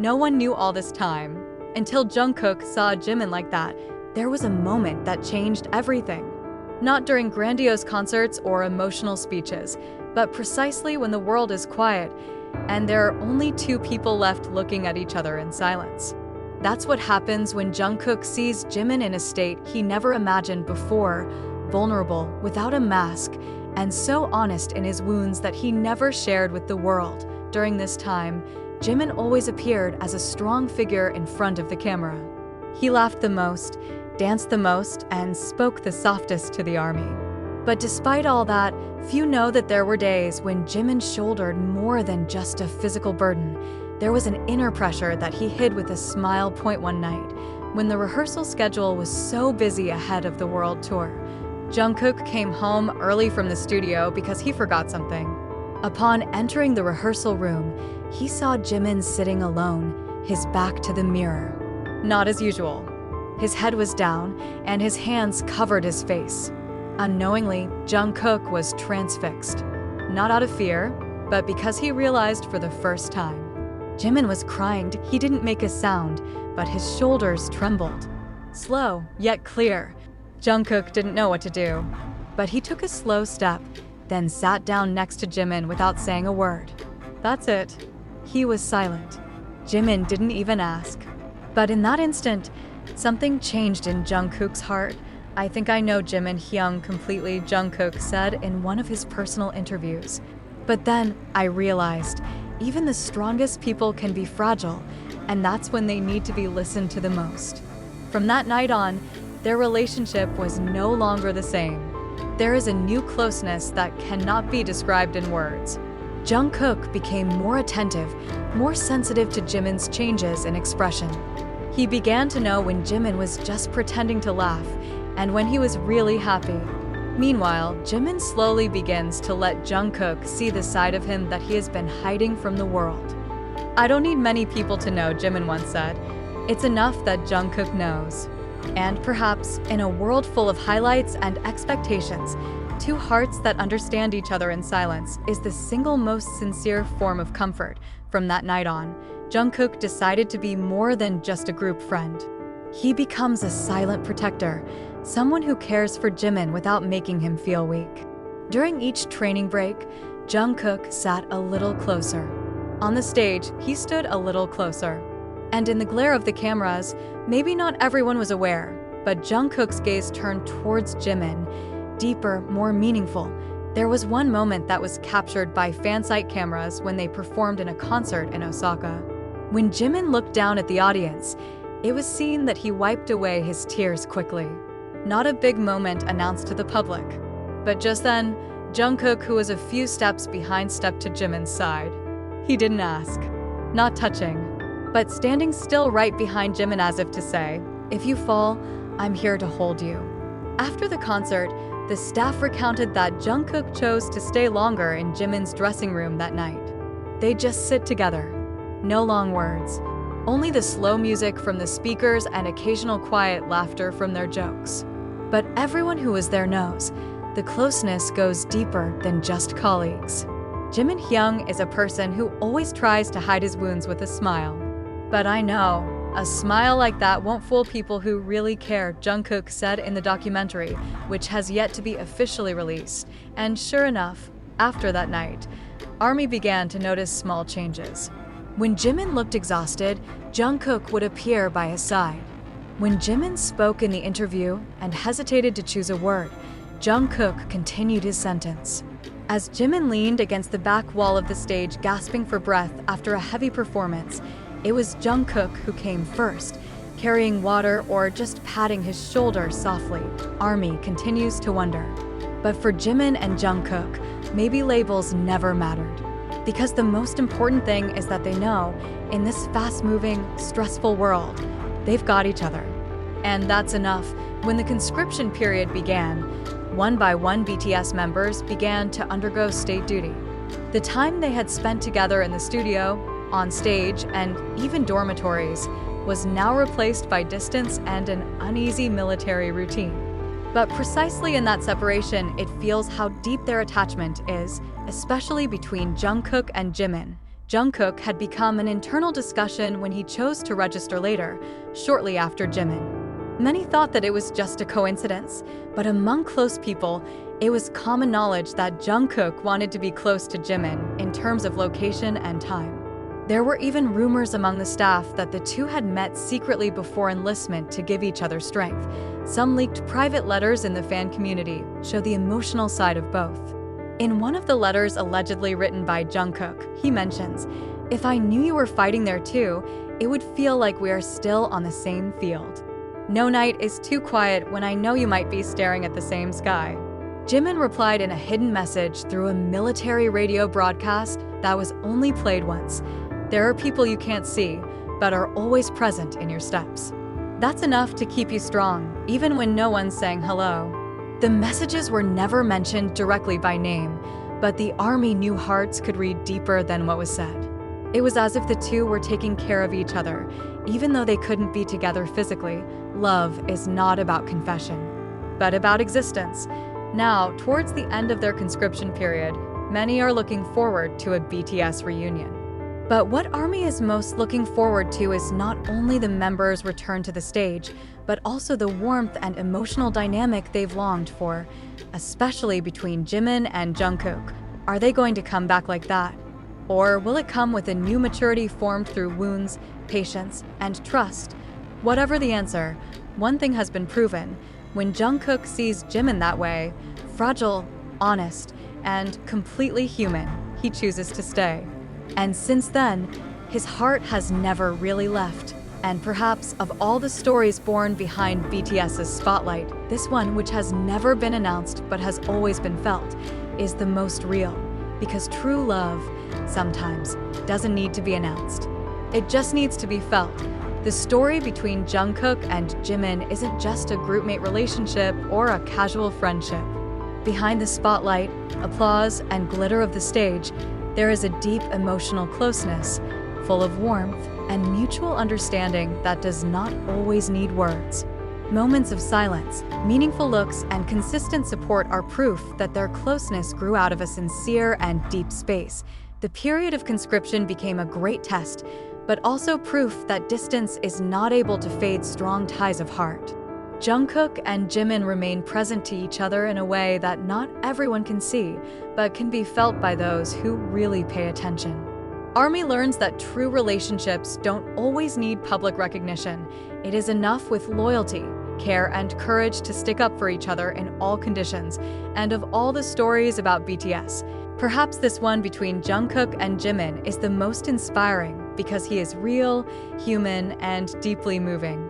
no one knew all this time. Until Jungkook saw Jimin like that, there was a moment that changed everything. Not during grandiose concerts or emotional speeches, but precisely when the world is quiet and there are only two people left looking at each other in silence. That's what happens when Jungkook sees Jimin in a state he never imagined before, vulnerable, without a mask, and so honest in his wounds that he never shared with the world. During this time, Jimin always appeared as a strong figure in front of the camera. He laughed the most, danced the most, and spoke the softest to the army. But despite all that, few know that there were days when Jimin shouldered more than just a physical burden. There was an inner pressure that he hid with a smile. One night, when the rehearsal schedule was so busy ahead of the world tour, Jungkook came home early from the studio because he forgot something. Upon entering the rehearsal room, he saw Jimin sitting alone, his back to the mirror. Not as usual. His head was down, and his hands covered his face. Unknowingly, Jungkook was transfixed. Not out of fear, but because he realized for the first time. Jimin was crying. He didn't make a sound, but his shoulders trembled. Slow, yet clear. Jungkook didn't know what to do, but he took a slow step, then sat down next to Jimin without saying a word. That's it. He was silent. Jimin didn't even ask. But in that instant, something changed in Jungkook's heart. "I think I know Jimin Hyung completely," Jungkook said in one of his personal interviews. But then I realized, even the strongest people can be fragile, and that's when they need to be listened to the most. From that night on, their relationship was no longer the same. There is a new closeness that cannot be described in words. Jungkook became more attentive, more sensitive to Jimin's changes in expression. He began to know when Jimin was just pretending to laugh and when he was really happy. Meanwhile, Jimin slowly begins to let Jungkook see the side of him that he has been hiding from the world. "I don't need many people to know," Jimin once said. "It's enough that Jungkook knows." And perhaps, in a world full of highlights and expectations, two hearts that understand each other in silence is the single most sincere form of comfort. From that night on, Jungkook decided to be more than just a group friend. He becomes a silent protector, someone who cares for Jimin without making him feel weak. During each training break, Jungkook sat a little closer. On the stage, he stood a little closer. And in the glare of the cameras, maybe not everyone was aware, but Jungkook's gaze turned towards Jimin, deeper, more meaningful. There was one moment that was captured by fansite cameras when they performed in a concert in Osaka. When Jimin looked down at the audience, it was seen that he wiped away his tears quickly. Not a big moment announced to the public. But just then, Jungkook, who was a few steps behind, stepped to Jimin's side. He didn't ask, not touching, but standing still right behind Jimin as if to say, "If you fall, I'm here to hold you." After the concert, the staff recounted that Jungkook chose to stay longer in Jimin's dressing room that night. They just sit together. No long words. Only the slow music from the speakers and occasional quiet laughter from their jokes. But everyone who was there knows, the closeness goes deeper than just colleagues. Jimin Hyung is a person who always tries to hide his wounds with a smile. But I know, a smile like that won't fool people who really care, Jungkook said in the documentary, which has yet to be officially released. And sure enough, after that night, ARMY began to notice small changes. When Jimin looked exhausted, Jungkook would appear by his side. When Jimin spoke in the interview and hesitated to choose a word, Jungkook continued his sentence. As Jimin leaned against the back wall of the stage, gasping for breath after a heavy performance, it was Jungkook who came first, carrying water or just patting his shoulder softly. ARMY continues to wonder. But for Jimin and Jungkook, maybe labels never mattered. Because the most important thing is that they know, in this fast-moving, stressful world, they've got each other. And that's enough. When the conscription period began, one by one BTS members began to undergo state duty. The time they had spent together in the studio, on stage, and even dormitories was now replaced by distance and an uneasy military routine. But precisely in that separation, it feels how deep their attachment is, especially between Jungkook and Jimin. Jungkook had become an internal discussion when he chose to register later, shortly after Jimin. Many thought that it was just a coincidence, but among close people, it was common knowledge that Jungkook wanted to be close to Jimin in terms of location and time. There were even rumors among the staff that the two had met secretly before enlistment to give each other strength. Some leaked private letters in the fan community show the emotional side of both. In one of the letters allegedly written by Jungkook, he mentions, "If I knew you were fighting there too, it would feel like we are still on the same field. No night is too quiet when I know you might be staring at the same sky." Jimin replied in a hidden message through a military radio broadcast that was only played once. "There are people you can't see, but are always present in your steps." That's enough to keep you strong, even when no one's saying hello. The messages were never mentioned directly by name, but the army knew hearts could read deeper than what was said. It was as if the two were taking care of each other, even though they couldn't be together physically. Love is not about confession, but about existence. Now, towards the end of their conscription period, many are looking forward to a BTS reunion. But what ARMY is most looking forward to is not only the members' return to the stage, but also the warmth and emotional dynamic they've longed for, especially between Jimin and Jungkook. Are they going to come back like that? Or will it come with a new maturity formed through wounds, patience, and trust? Whatever the answer, one thing has been proven. When Jungkook sees Jimin that way, fragile, honest, and completely human, he chooses to stay. And since then, his heart has never really left. And perhaps of all the stories born behind BTS's spotlight, this one, which has never been announced but has always been felt, is the most real. Because true love, sometimes, doesn't need to be announced. It just needs to be felt. The story between Jungkook and Jimin isn't just a groupmate relationship or a casual friendship. Behind the spotlight, applause, and glitter of the stage, there is a deep emotional closeness, full of warmth and mutual understanding that does not always need words. Moments of silence, meaningful looks, and consistent support are proof that their closeness grew out of a sincere and deep space. The period of conscription became a great test, but also proof that distance is not able to fade strong ties of heart. Jungkook and Jimin remain present to each other in a way that not everyone can see, but can be felt by those who really pay attention. ARMY learns that true relationships don't always need public recognition. It is enough with loyalty, care, and courage to stick up for each other in all conditions. And of all the stories about BTS, perhaps this one between Jungkook and Jimin is the most inspiring because he is real, human, and deeply moving.